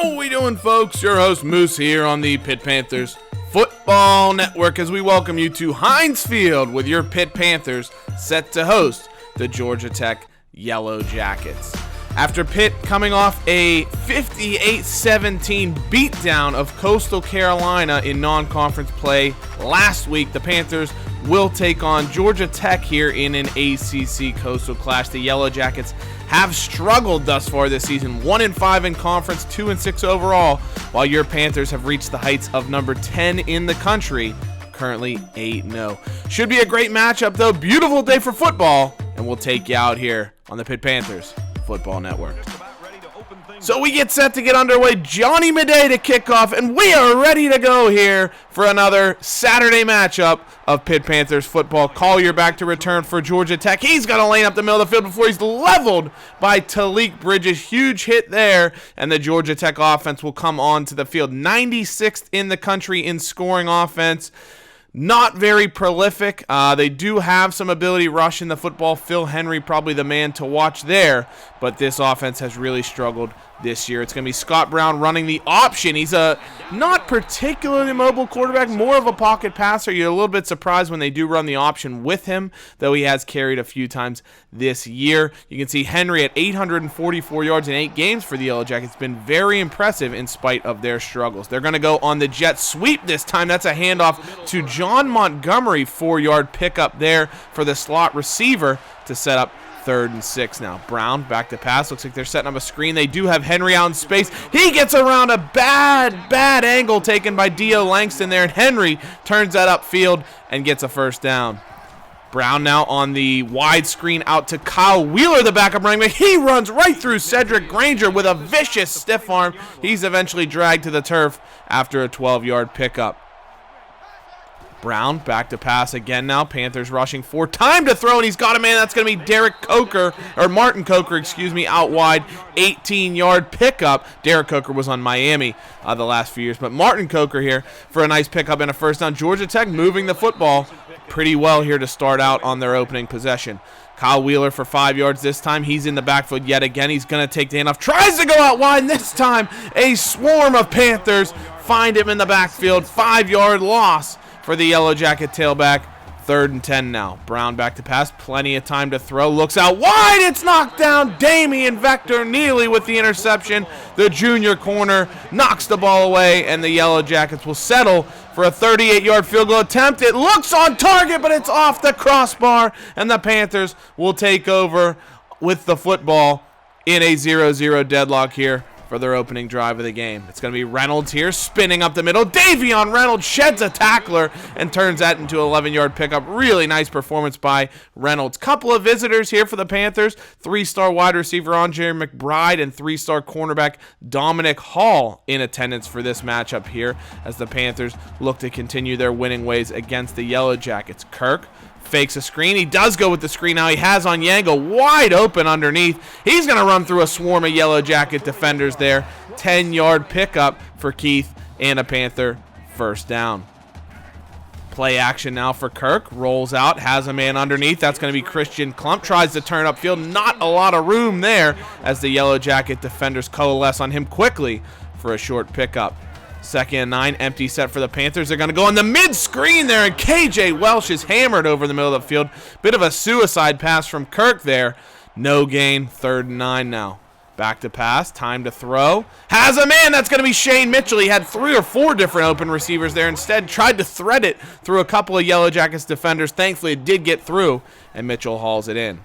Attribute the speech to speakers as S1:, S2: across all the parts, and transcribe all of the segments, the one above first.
S1: How we doing, folks? Your host Moose here on the Pitt Panthers Football Network as we welcome you to Heinz Field with your Pitt Panthers set to host the Georgia Tech Yellow Jackets. After Pitt coming off a 58-17 beatdown of Coastal Carolina in non-conference play last week, the Panthers will take on Georgia Tech here in an ACC Coastal Clash. The Yellow Jackets have struggled thus far this season, 1-5 in conference, 2-6 overall, while your Panthers have reached the heights of number 10 in the country, currently 8-0. Should be a great matchup though, beautiful day for football, and we'll take you out here on the Pitt Panthers Football Network. So we get set to get underway. Johnny Midday to kick off, and we are ready to go here for another Saturday matchup of Pitt Panthers football. Collier back to return for Georgia Tech. He's going to lane up the middle of the field before he's leveled by Talik Bridges. Huge hit there, and the Georgia Tech offense will come on to the field. 96th in the country in scoring offense. Not very prolific. They do have some ability rushing the football. Phil Henry probably the man to watch there, but this offense has really struggled this year. It's going to be Scott Brown running the option. He's a not particularly mobile quarterback, more of a pocket passer. You're a little bit surprised when they do run the option with him, though he has carried a few times this year. You can see Henry at 844 yards in 8 games for the Yellow Jackets. Been very impressive in spite of their struggles. They're going to go on the jet sweep this time. That's a handoff to John Montgomery, 4-yard pickup there for the slot receiver to set up 3rd and 6 now. Brown back to pass. Looks like they're setting up a screen. They do have Henry out in space. He gets around a bad angle taken by Dio Langston there, and Henry turns that upfield and gets a first down. Brown now on the wide screen out to Kyle Wheeler, the backup running back. He runs right through Cedric Granger with a vicious stiff arm. He's eventually dragged to the turf after a 12-yard pickup. Brown back to pass again now. Panthers rushing for time to throw, and he's got a man. That's going to be Martin Coker, out wide. 18-yard pickup. Derek Coker was on Miami the last few years, but Martin Coker here for a nice pickup and a first down. Georgia Tech moving the football pretty well here to start out on their opening possession. Kyle Wheeler for 5 yards this time. He's in the backfield yet again. He's going to take the handoff. Tries to go out wide, and this time a swarm of Panthers find him in the backfield. 5-yard loss for the Yellow Jacket tailback. 3rd and 10 now. Brown back to pass. Plenty of time to throw. Looks out wide. It's knocked down. Damian Vector Neely with the interception. The junior corner knocks the ball away, and the Yellow Jackets will settle for a 38-yard field goal attempt. It looks on target, but it's off the crossbar, and the Panthers will take over with the football in a 0-0 deadlock here for their opening drive of the game. It's going to be Reynolds here, spinning up the middle. Davion Reynolds sheds a tackler and turns that into an 11-yard pickup. Really nice performance by Reynolds. Couple of visitors here for the Panthers. 3-star wide receiver Andre McBride and 3-star cornerback Dominic Hall in attendance for this matchup here as the Panthers look to continue their winning ways against the Yellow Jackets. Kirk fakes a screen. He does go with the screen now. He has Onyango wide open underneath. He's going to run through a swarm of Yellow Jacket defenders there. 10-yard pickup for Keith and a Panther first down. Play action now for Kirk. Rolls out, has a man underneath. That's going to be Christian Klump. Tries to turn upfield. Not a lot of room there as the Yellow Jacket defenders coalesce on him quickly for a short pickup. 2nd and 9, empty set for the Panthers. They're going to go on the mid-screen there, and KJ Welsh is hammered over the middle of the field. Bit of a suicide pass from Kirk there. No gain, 3rd and 9 now. Back to pass, time to throw. Has a man, that's going to be Shane Mitchell. He had 3 or 4 different open receivers there. Instead, tried to thread it through a couple of Yellow Jackets defenders. Thankfully, it did get through, and Mitchell hauls it in.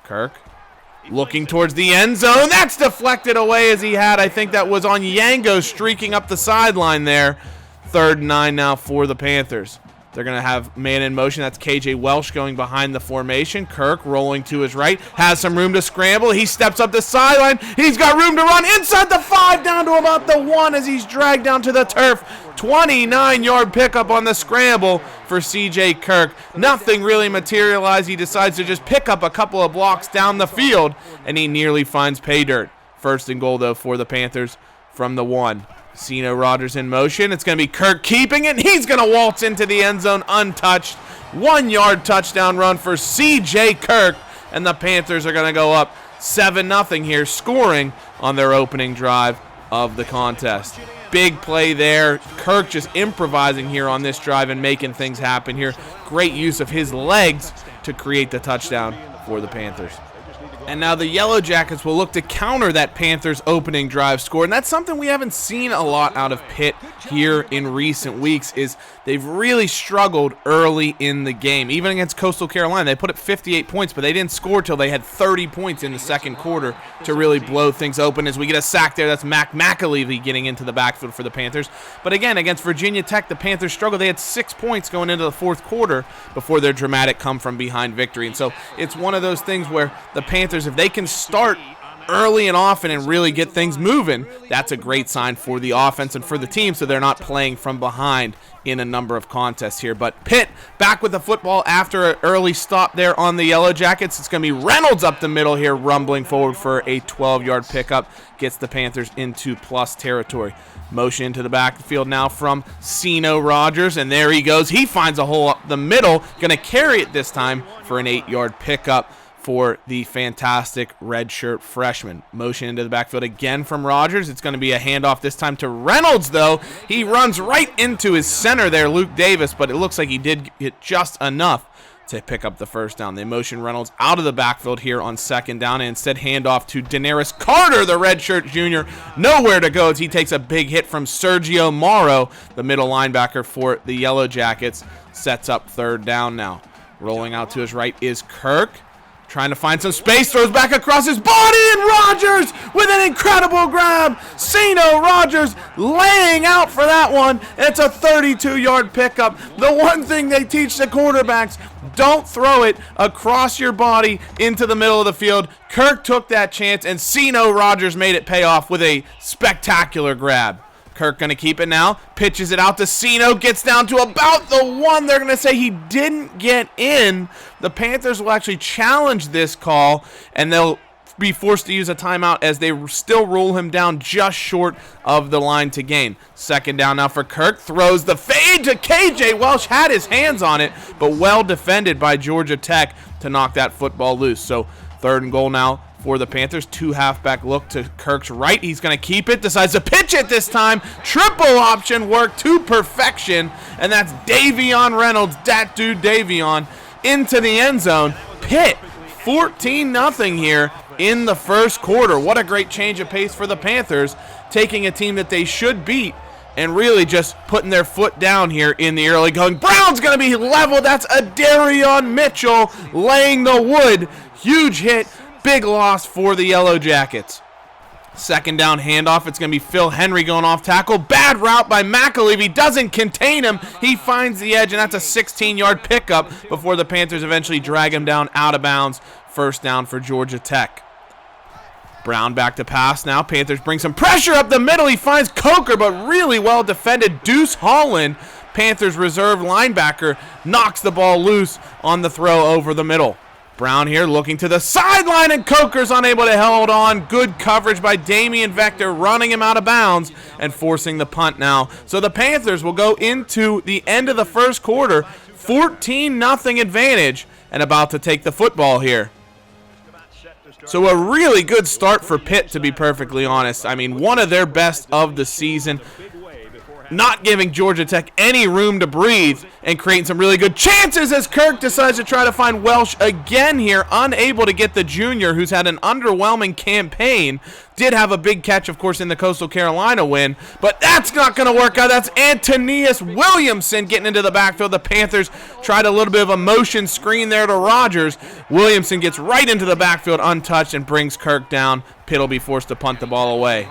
S1: Kirk looking towards the end zone. That's deflected away as he had. I think that was Onyango streaking up the sideline there. 3rd and 9 now for the Panthers. They're going to have man in motion. That's KJ Welsh going behind the formation. Kirk rolling to his right. Has some room to scramble. He steps up the sideline. He's got room to run inside the 5 down to about the 1 as he's dragged down to the turf. 29-yard pickup on the scramble for CJ Kirk. Nothing really materialized. He decides to just pick up a couple of blocks down the field, and he nearly finds pay dirt. 1st and goal, though, for the Panthers from the 1. Cino Rogers in motion. It's going to be Kirk keeping it. He's going to waltz into the end zone untouched. 1-yard touchdown run for CJ Kirk, and the Panthers are going to go up 7-0 here, scoring on their opening drive of the contest. Big play there. Kirk just improvising here on this drive and making things happen here. Great use of his legs to create the touchdown for the Panthers. And now the Yellow Jackets will look to counter that Panthers opening drive score. And that's something we haven't seen a lot out of Pitt here in recent weeks, is they've really struggled early in the game. Even against Coastal Carolina, they put up 58 points, but they didn't score till they had 30 points in the second quarter to really blow things open. As we get a sack there, that's Mac McAlevey getting into the backfield for the Panthers. But again, against Virginia Tech, the Panthers struggled. They had 6 points going into the fourth quarter before their dramatic come-from-behind victory. And so it's one of those things where the Panthers, if they can start early and often and really get things moving, that's a great sign for the offense and for the team, so they're not playing from behind in a number of contests here. But Pitt back with the football after an early stop there on the Yellow Jackets. It's going to be Reynolds up the middle here, rumbling forward for a 12-yard pickup. Gets the Panthers into plus territory. Motion into the backfield now from Cino Rogers, and there he goes. He finds a hole up the middle, going to carry it this time for an 8-yard pickup for the fantastic redshirt freshman. Motion into the backfield again from Rogers. It's going to be a handoff this time to Reynolds, though. He runs right into his center there, Luke Davis, but it looks like he did get just enough to pick up the first down. They motion Reynolds out of the backfield here on second down and instead handoff to Daenerys Carter, the redshirt junior. Nowhere to go as he takes a big hit from Sergio Morrow, the middle linebacker for the Yellow Jackets. Sets up third down now. Rolling out to his right is Kirk. Trying to find some space, throws back across his body, and Rogers with an incredible grab. Cino Rogers laying out for that one. It's a 32-yard pickup. The one thing they teach the quarterbacks, don't throw it across your body into the middle of the field. Kirk took that chance, and Cino Rogers made it pay off with a spectacular grab. Kirk going to keep it now, pitches it out to Cino, gets down to about the one. They're going to say he didn't get in. The Panthers will actually challenge this call, and they'll be forced to use a timeout as they still rule him down just short of the line to gain. Second down now for Kirk, throws the fade to KJ Welsh, had his hands on it, but well defended by Georgia Tech to knock that football loose. So third and goal now for the Panthers. Two halfback look to Kirk's right. He's going to keep it. Decides to pitch it this time. Triple option work to perfection. And that's Davion Reynolds, that dude Davion, into the end zone. Pitt, 14-0 here in the first quarter. What a great change of pace for the Panthers, taking a team that they should beat and really just putting their foot down here in the early going. Brown's going to be leveled. That's Adarion Mitchell laying the wood. Huge hit. Big loss for the Yellow Jackets. Second down handoff. It's going to be Phil Henry going off tackle. Bad route by McAlevey. Doesn't contain him. He finds the edge, and that's a 16-yard pickup before the Panthers eventually drag him down out of bounds. First down for Georgia Tech. Brown back to pass now. Panthers bring some pressure up the middle. He finds Coker, but really well defended. Deuce Holland, Panthers reserve linebacker, knocks the ball loose on the throw over the middle. Brown here looking to the sideline, and Coker's unable to hold on. Good coverage by Damian Vector, running him out of bounds and forcing the punt now. So the Panthers will go into the end of the first quarter, 14-0 advantage, and about to take the football here. So a really good start for Pitt, to be perfectly honest. I mean, one of their best of the season. Not giving Georgia Tech any room to breathe and creating some really good chances as Kirk decides to try to find Welsh again here, unable to get the junior who's had an underwhelming campaign. Did have a big catch, of course, in the Coastal Carolina win, but that's not going to work out. That's Antonius Williamson getting into the backfield. The Panthers tried a little bit of a motion screen there to Rogers. Williamson gets right into the backfield untouched and brings Kirk down. Pitt will be forced to punt the ball away.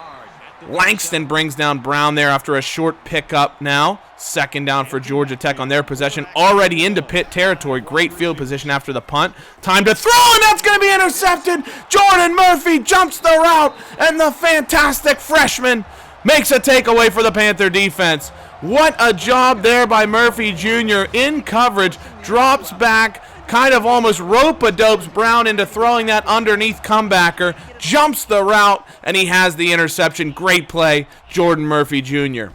S1: Langston brings down Brown there after a short pickup now. Second down for Georgia Tech on their possession. Already into Pitt territory. Great field position after the punt. Time to throw, and that's going to be intercepted. Jordan Murphy jumps the route, and the fantastic freshman makes a takeaway for the Panther defense. What a job there by Murphy Jr. in coverage. Drops back. Kind of almost rope-a-dopes Brown into throwing that underneath comebacker, jumps the route, and he has the interception. Great play, Jordan Murphy Jr.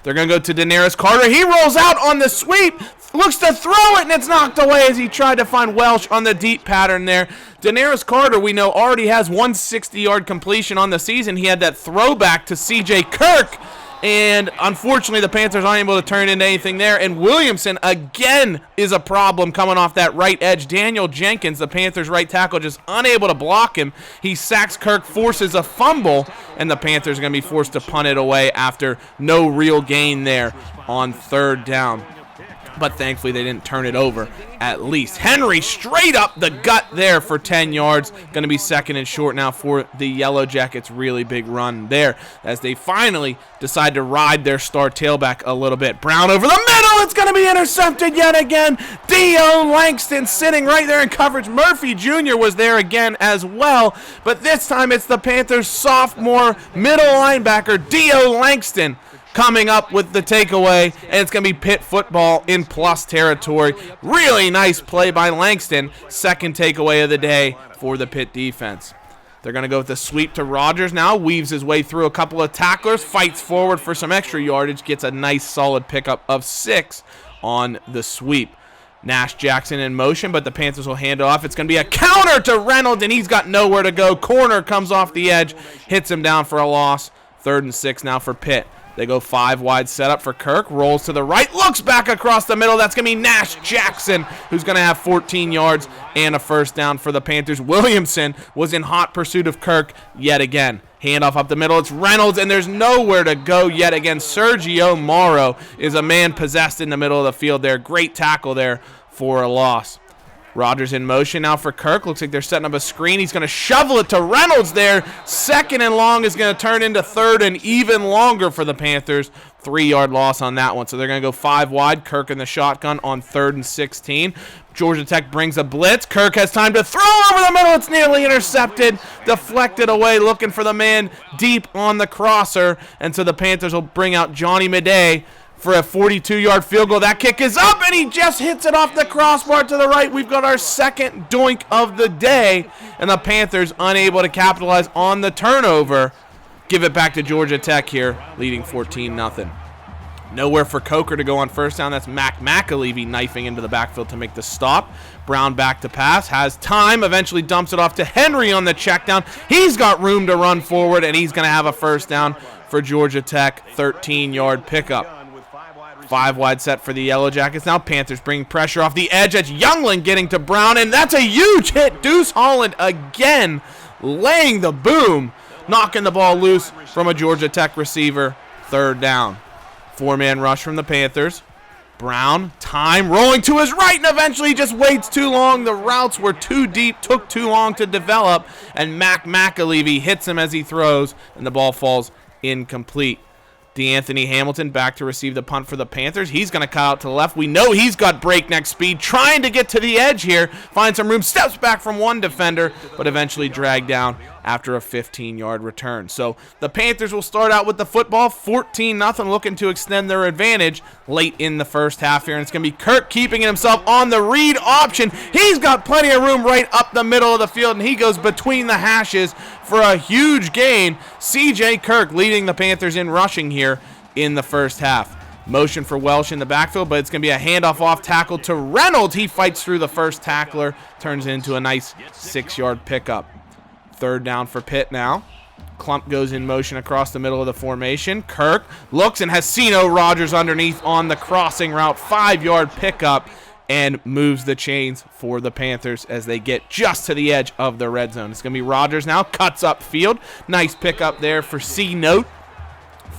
S1: They're going to go to Daenerys Carter. He rolls out on the sweep, looks to throw it, and it's knocked away as he tried to find Welsh on the deep pattern there. Daenerys Carter, we know, already has 160-yard completion on the season. He had that throwback to C.J. Kirk, and unfortunately the Panthers aren't able to turn into anything there. And Williamson, again, is a problem coming off that right edge. Daniel Jenkins, the Panthers' right tackle, just unable to block him. He sacks Kirk, forces a fumble, and the Panthers are going to be forced to punt it away after no real gain there on third down. But thankfully they didn't turn it over at least. Henry straight up the gut there for 10 yards. Going to be second and short now for the Yellow Jackets. Really big run there as they finally decide to ride their star tailback a little bit. Brown over the middle. It's going to be intercepted yet again. Dio Langston sitting right there in coverage. Murphy Jr. was there again as well. But this time it's the Panthers' sophomore middle linebacker, Dio Langston, coming up with the takeaway, and it's going to be Pitt football in plus territory. Really nice play by Langston. Second takeaway of the day for the Pitt defense. They're going to go with the sweep to Rogers now. Weaves his way through a couple of tacklers, fights forward for some extra yardage, gets a nice solid pickup of 6 on the sweep. Nash Jackson in motion, but the Panthers will hand it off. It's going to be a counter to Reynolds, and he's got nowhere to go. Corner comes off the edge, hits him down for a loss. 3rd and 6 now for Pitt. They go 5 wide setup for Kirk. Rolls to the right. Looks back across the middle. That's going to be Nash Jackson, who's going to have 14 yards and a first down for the Panthers. Williamson was in hot pursuit of Kirk yet again. Handoff up the middle. It's Reynolds, and there's nowhere to go yet again. Sergio Morrow is a man possessed in the middle of the field there. Great tackle there for a loss. Rogers in motion now for Kirk. Looks like they're setting up a screen. He's going to shovel it to Reynolds there. 2nd and long is going to turn into 3rd and even longer for the Panthers. 3-yard loss on that one. So they're going to go 5 wide. Kirk in the shotgun on 3rd and 16. Georgia Tech brings a blitz. Kirk has time to throw over the middle. It's nearly intercepted. Deflected away, looking for the man deep on the crosser. And so the Panthers will bring out Johnny Midday for a 42-yard field goal. That kick is up, and he just hits it off the crossbar to the right. We've got our second doink of the day, and the Panthers unable to capitalize on the turnover. Give it back to Georgia Tech here, leading 14-0. Nowhere for Coker to go on first down. That's Mac McAlevey knifing into the backfield to make the stop. Brown back to pass, has time, eventually dumps it off to Henry on the check down. He's got room to run forward, and he's going to have a first down for Georgia Tech, 13-yard pickup. 5 wide set for the Yellow Jackets. Now Panthers bring pressure off the edge. That's Youngland getting to Brown, and that's a huge hit. Deuce Holland again laying the boom, knocking the ball loose from a Georgia Tech receiver. 3rd down. 4-man rush from the Panthers. Brown, time, rolling to his right, and eventually he just waits too long. The routes were too deep, took too long to develop, and Mac McAlevey hits him as he throws, and the ball falls incomplete. DeAnthony Hamilton back to receive the punt for the Panthers. He's going to cut out to the left. We know he's got breakneck speed, trying to get to the edge here, find some room, steps back from one defender, but eventually dragged down after a 15-yard return. So the Panthers will start out with the football, 14-0, looking to extend their advantage late in the first half here. And it's going to be Kirk keeping himself on the read option. He's got plenty of room right up the middle of the field, and he goes between the hashes for a huge gain. C.J. Kirk leading the Panthers in rushing here in the first half. Motion for Welsh in the backfield, but it's going to be a handoff off tackle to Reynolds. He fights through the first tackler, turns it into a nice 6-yard pickup. 3rd down for Pitt now. Clump goes in motion across the middle of the formation. Kirk looks and has Cino Rogers underneath on the crossing route. 5-yard pickup and moves the chains for the Panthers as they get just to the edge of the red zone. It's going to be Rogers now. Cuts up field. Nice pickup there for C-Note.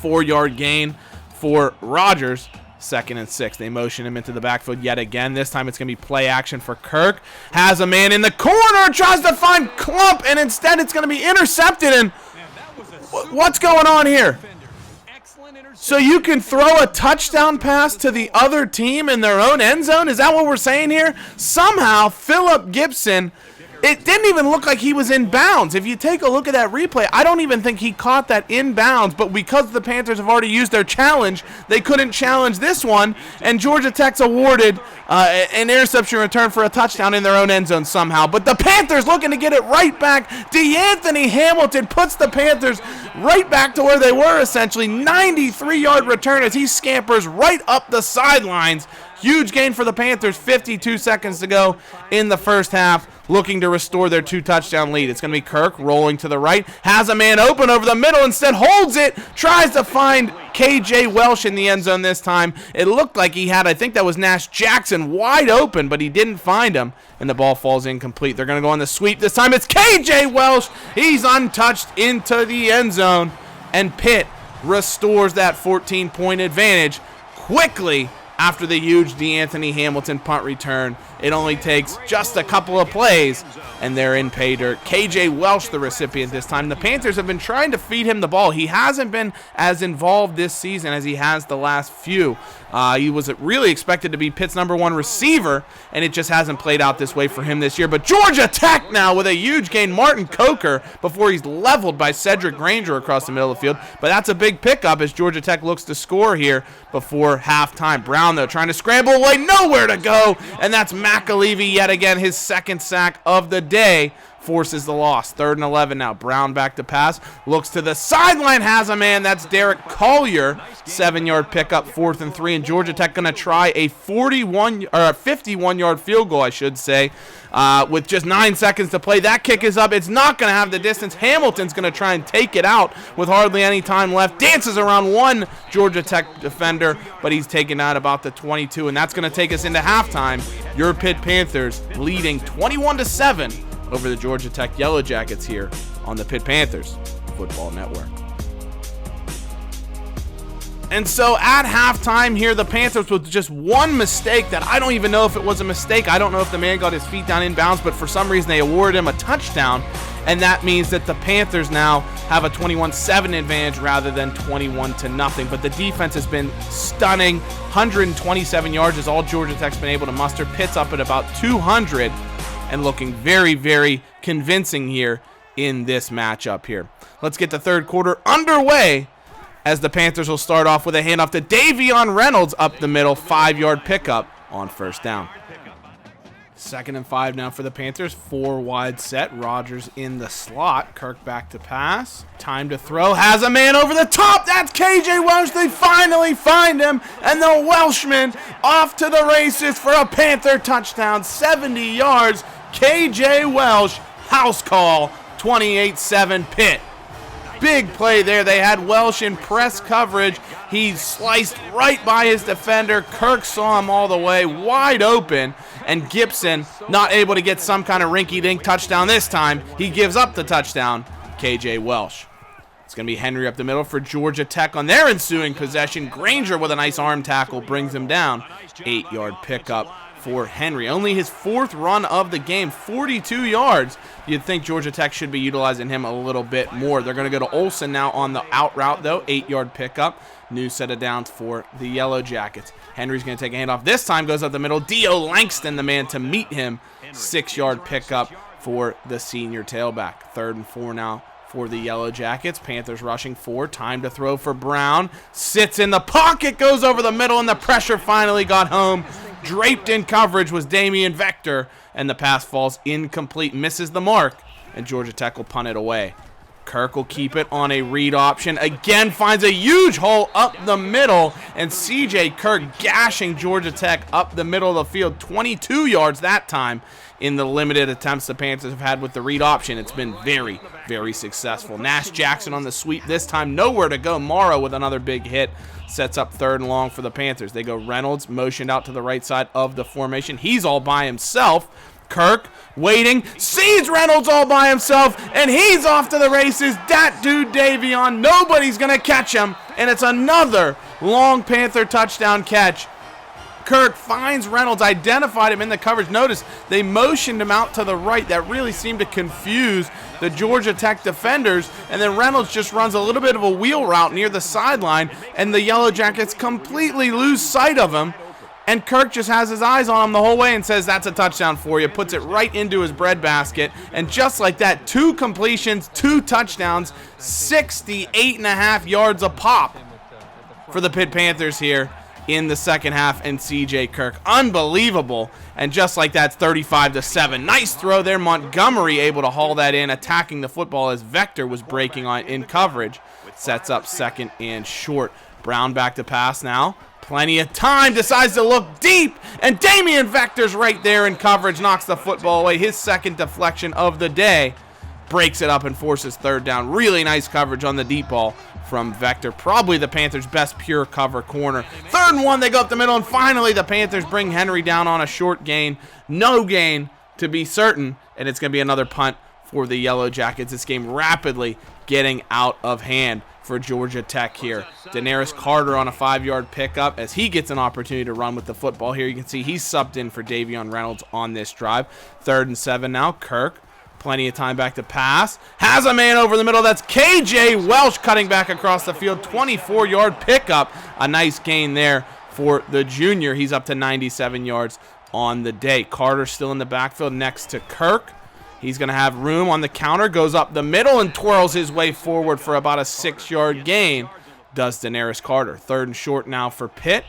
S1: 4-yard gain for Rogers. 2nd and 6. They motion him into the backfield yet again. This time it's going to be play action for Kirk. Has a man in the corner, tries to find Clump, and instead it's going to be intercepted. And what's going on here? So you can throw a touchdown pass to the other team in their own end zone? Is that what we're saying here? Somehow Philip Gibson, it didn't even look like he was in bounds. If you take a look at that replay, I don't even think he caught that in bounds, but because the Panthers have already used their challenge, they couldn't challenge this one, and Georgia Tech's awarded an interception return for a touchdown in their own end zone somehow. But the Panthers looking to get it right back. DeAnthony Hamilton puts the Panthers right back to where they were essentially. 93-yard return as he scampers right up the sidelines. Huge gain for the Panthers, 52 seconds to go in the first half, looking to restore their 2-touchdown lead. It's going to be Kirk rolling to the right, has a man open over the middle, instead holds it, tries to find KJ Welsh in the end zone this time. It looked like he had, I think that was Nash Jackson, wide open, but he didn't find him, and the ball falls incomplete. They're going to go on the sweep this time. It's KJ Welsh. He's untouched into the end zone, and Pitt restores that 14-point advantage quickly. After the huge DeAnthony Hamilton punt return, it only takes just a couple of plays, and they're in pay dirt. KJ Welsh, the recipient this time. The Panthers have been trying to feed him the ball. He hasn't been as involved this season as he has the last few. He was really expected to be Pitt's #1 receiver, and it just hasn't played out this way for him this year. But Georgia Tech now with a huge gain. Martin Coker before he's leveled by Cedric Granger across the middle of the field. But that's a big pickup as Georgia Tech looks to score here before halftime. Brown, though, trying to scramble away, nowhere to go, and that's McAlevey yet again, his second sack of the day. Forces the loss. 3rd and 11 now. Brown back to pass. Looks to the sideline. Has a man. That's Derek Collier. 7-yard pickup. 4th and 3. And Georgia Tech going to try a 51-yard field goal, I should say, with just 9 seconds to play. That kick is up. It's not going to have the distance. Hamilton's going to try and take it out with hardly any time left. Dances around one Georgia Tech defender, but he's taken out about the 22. And that's going to take us into halftime. Your Pitt Panthers leading 21-7. over the Georgia Tech Yellow Jackets here on the Pitt Panthers Football Network. And so at halftime here, the Panthers with just one mistake that I don't even know if it was a mistake. I don't know if the man got his feet down inbounds, but for some reason they awarded him a touchdown, and that means that the Panthers now have a 21-7 advantage rather than 21-0. But the defense has been stunning. 127 yards is all Georgia Tech's been able to muster. Pitt's up at about 200. And looking very, very convincing here in this matchup here. Let's get the third quarter underway as the Panthers will start off with a handoff to Davion Reynolds up the middle, 5-yard pickup on first down. 2nd and 5 now for the Panthers. 4 wide set. Rogers in the slot. Kirk back to pass. Time to throw. Has a man over the top. That's KJ Welsh. They finally find him. And the Welshman off to the races for a Panther touchdown. 70 yards. KJ Welsh. House call. 28-7 Pitt. Big play there. They had Welsh in press coverage. He sliced right by his defender. Kirk saw him all the way, wide open. And Gibson not able to get some kind of rinky-dink touchdown this time. He gives up the touchdown. KJ Welsh. It's going to be Henry up the middle for Georgia Tech on their ensuing possession. Granger with a nice arm tackle brings him down. 8-yard pickup for Henry. Only his 4th run of the game, 42 yards. You'd think Georgia Tech should be utilizing him a little bit more. They're going to go to Olsen now on the out route, though. 8-yard pickup. New set of downs for the Yellow Jackets. Henry's going to take a handoff. This time goes up the middle. Dio Langston, the man to meet him. 6-yard pickup for the senior tailback. 3rd and 4 now for the Yellow Jackets. Panthers rushing 4. Time to throw for Brown. Sits in the pocket, goes over the middle, and the pressure finally got home. Draped in coverage was Damian Vector, and the pass falls incomplete, misses the mark, and Georgia Tech will punt it away. Kirk will keep it on a read option. Again, finds a huge hole up the middle, and C.J. Kirk gashing Georgia Tech up the middle of the field. 22 yards that time in the limited attempts the Panthers have had with the read option. It's been very, very successful. Nash Jackson on the sweep this time. Nowhere to go. Morrow with another big hit. Sets up 3rd and long for the Panthers. They go Reynolds, motioned out to the right side of the formation. He's all by himself. Kirk waiting, sees Reynolds all by himself, and he's off to the races. That dude Davion, nobody's going to catch him, and it's another long Panther touchdown catch. Kirk finds Reynolds, identified him in the coverage. Notice they motioned him out to the right. That really seemed to confuse the Georgia Tech defenders, and then Reynolds just runs a little bit of a wheel route near the sideline, and the Yellow Jackets completely lose sight of him. And Kirk just has his eyes on him the whole way and says, that's a touchdown for you. Puts it right into his breadbasket. And just like that, 2 completions, 2 touchdowns, 68.5 yards a pop for the Pitt Panthers here. in the second half, and C.J. Kirk. Unbelievable. And just like that, 35-7. Nice throw there. Montgomery able to haul that in, attacking the football as Vector was breaking on in coverage. Sets up second and short. Brown back to pass now. Plenty of time. Decides to look deep. And Damian Vector's right there in coverage. Knocks the football away. His second deflection of the day. Breaks it up and forces third down. Really nice coverage on the deep ball from Vector. Probably the Panthers' best pure cover corner. 3rd and 1, they go up the middle, and finally the Panthers bring Henry down on a short gain. No gain to be certain, and it's going to be another punt for the Yellow Jackets. This game rapidly getting out of hand for Georgia Tech here. Daenerys Carter on a 5-yard pickup as he gets an opportunity to run with the football here. You can see he's subbed in for Davion Reynolds on this drive. 3rd and 7 now. Kirk. Plenty of time back to pass. Has a man over the middle. That's KJ Welsh cutting back across the field. 24-yard pickup. A nice gain there for the junior. He's up to 97 yards on the day. Carter still in the backfield next to Kirk. He's going to have room on the counter. Goes up the middle and twirls his way forward for about a 6-yard gain. Does Daenerys Carter. 3rd and short now for Pitt.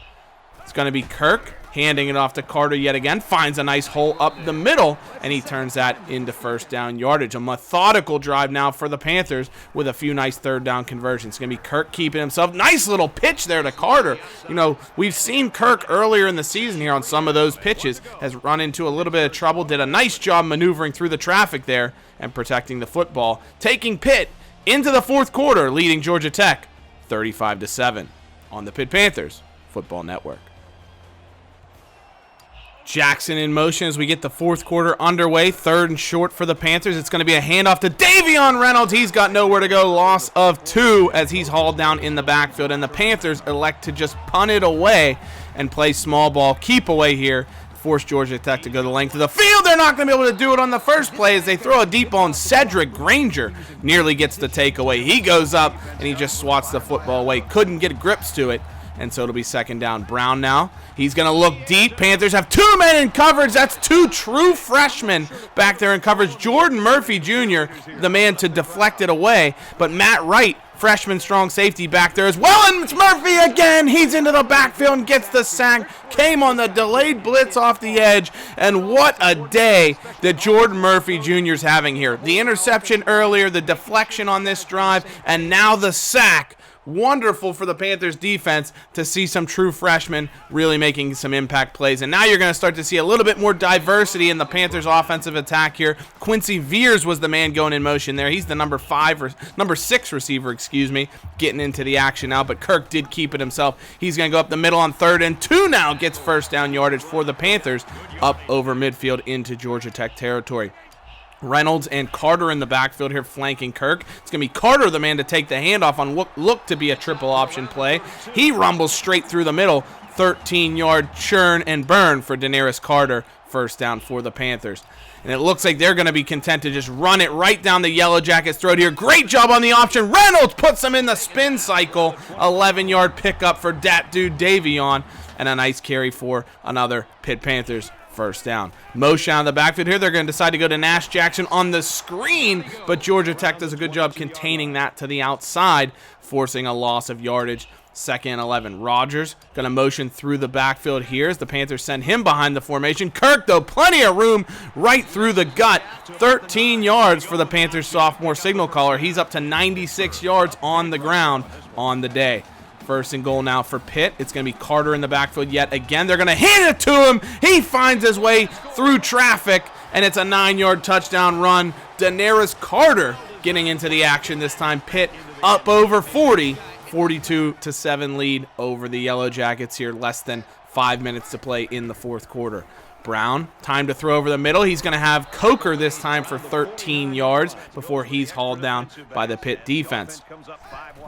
S1: It's going to be Kirk. Handing it off to Carter yet again. Finds a nice hole up the middle, and he turns that into first down yardage. A methodical drive now for the Panthers with a few nice third down conversions. It's going to be Kirk keeping himself. Nice little pitch there to Carter. You know, we've seen Kirk earlier in the season here on some of those pitches. Has run into a little bit of trouble. Did a nice job maneuvering through the traffic there and protecting the football. Taking Pitt into the 4th quarter, leading Georgia Tech 35-7 on the Pitt Panthers Football Network. Jackson in motion as we get the 4th quarter underway. 3rd and short for the Panthers. It's going to be a handoff to Davion Reynolds. He's got nowhere to go. Loss of 2 as he's hauled down in the backfield. And the Panthers elect to just punt it away and play small ball. Keep away here. Force Georgia Tech to go the length of the field. They're not going to be able to do it on the first play as they throw a deep ball, and Cedric Granger nearly gets the takeaway. He goes up and he just swats the football away. Couldn't get grips to it. And so it'll be 2nd down. Brown now. He's going to look deep. Panthers have 2 men in coverage. That's 2 true freshmen back there in coverage. Jordan Murphy Jr., the man to deflect it away. But Matt Wright, freshman strong safety back there as well. And it's Murphy again. He's into the backfield and gets the sack. Came on the delayed blitz off the edge. And what a day that Jordan Murphy Jr. is having here. The interception earlier, the deflection on this drive, and now the sack. Wonderful for the Panthers defense to see some true freshmen really making some impact plays. And now you're going to start to see a little bit more diversity in the Panthers offensive attack here. Quincy Veers was the man going in motion there. He's the number 6 receiver, getting into the action now. But Kirk did keep it himself. He's going to go up the middle on 3rd and 2 now. Gets first down yardage for the Panthers up over midfield into Georgia Tech territory. Reynolds and Carter in the backfield here flanking Kirk. It's going to be Carter, the man to take the handoff on what looked to be a triple option play. He rumbles straight through the middle. 13-yard churn and burn for Daenerys Carter. First down for the Panthers. And it looks like they're going to be content to just run it right down the Yellow Jackets' throat here. Great job on the option. Reynolds puts him in the spin cycle. 11-yard pickup for dat dude Davion. And a nice carry for another Pitt Panthers first down. Motion out of the backfield here. They're going to decide to go to Nash Jackson on the screen, but Georgia Tech does a good job containing that to the outside, forcing a loss of yardage. 2nd and 11. Rogers going to motion through the backfield here as the Panthers send him behind the formation. Kirk, though, plenty of room right through the gut. 13 yards for the Panthers sophomore signal caller. He's up to 96 yards on the ground on the day. 1st and goal now for Pitt. It's going to be Carter in the backfield yet again. They're going to hand it to him. He finds his way through traffic, and it's a 9-yard touchdown run. Daenerys Carter getting into the action this time. Pitt up over 40, 42-7 lead over the Yellow Jackets here. Less than 5 minutes to play in the 4th quarter. Brown, time to throw over the middle. He's going to have Coker this time for 13 yards before he's hauled down by the Pitt defense.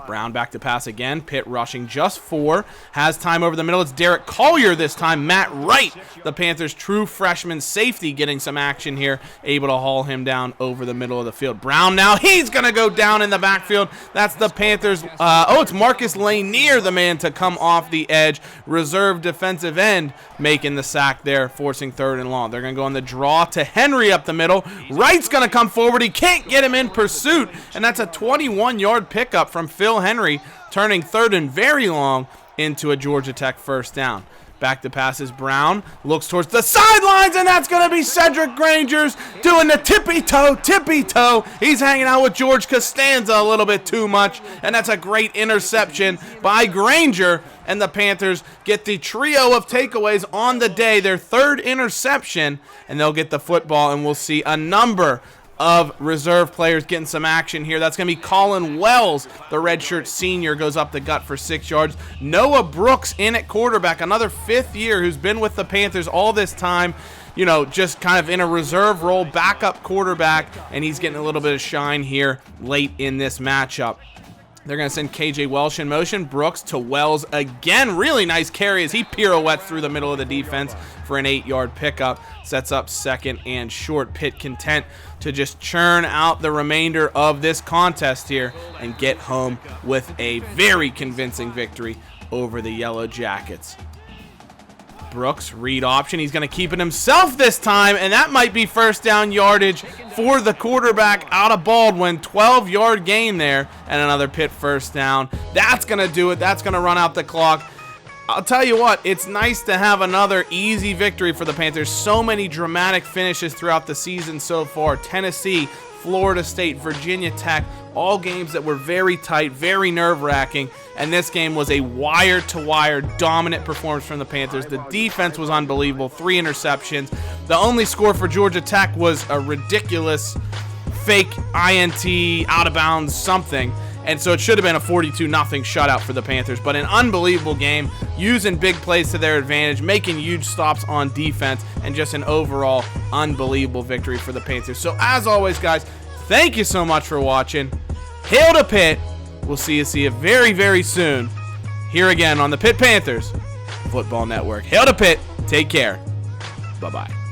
S1: Brown back to pass again. Pitt rushing just 4. Has time over the middle. It's Derek Collier this time. Matt Wright, the Panthers' true freshman safety, getting some action here. Able to haul him down over the middle of the field. Brown now. He's going to go down in the backfield. That's the Panthers. It's Marcus Lanier, the man to come off the edge. Reserve defensive end making the sack there, forcing 3rd and long. They're going to go on the draw to Henry up the middle. Wright's going to come forward. He can't get him in pursuit, and that's a 21-yard pickup from Phil Henry, turning 3rd and very long into a Georgia Tech first down. Back to passes. Brown looks towards the sidelines, and that's going to be Cedric Granger's doing the tippy-toe. He's hanging out with George Costanza a little bit too much, and that's a great interception by Granger, and the Panthers get the trio of takeaways on the day, their third interception, and they'll get the football, and we'll see a number of reserve players getting some action here. That's going to be Colin Wells, the redshirt senior, goes up the gut for 6 yards. Noah Brooks in at quarterback, another fifth year who's been with the Panthers all this time, just kind of in a reserve role, backup quarterback, and he's getting a little bit of shine here late in this matchup. They're going to send KJ Welsh in motion. Brooks to Wells again. Really nice carry as he pirouettes through the middle of the defense for an 8-yard pickup. Sets up second and short. Pitt content to just churn out the remainder of this contest here and get home with a very convincing victory over the Yellow Jackets. Brooks, read option. He's going to keep it himself this time, and that might be first down yardage for the quarterback out of Baldwin. 12-yard gain there, and another Pitt first down. That's going to do it. That's going to run out the clock. I'll tell you what, it's nice to have another easy victory for the Panthers. So many dramatic finishes throughout the season so far. Tennessee, Florida State, Virginia Tech, all games that were very tight, very nerve-wracking, and this game was a wire-to-wire dominant performance from the Panthers. The defense was unbelievable, 3 interceptions. The only score for Georgia Tech was a ridiculous fake INT, out-of-bounds something, and so it should have been a 42-0 shutout for the Panthers, but an unbelievable game, using big plays to their advantage, making huge stops on defense, and just an overall unbelievable victory for the Panthers. So as always, guys, thank you so much for watching. Hail to Pitt. We'll see you very, very soon here again on the Pitt Panthers Football Network. Hail to Pitt. Take care. Bye-bye.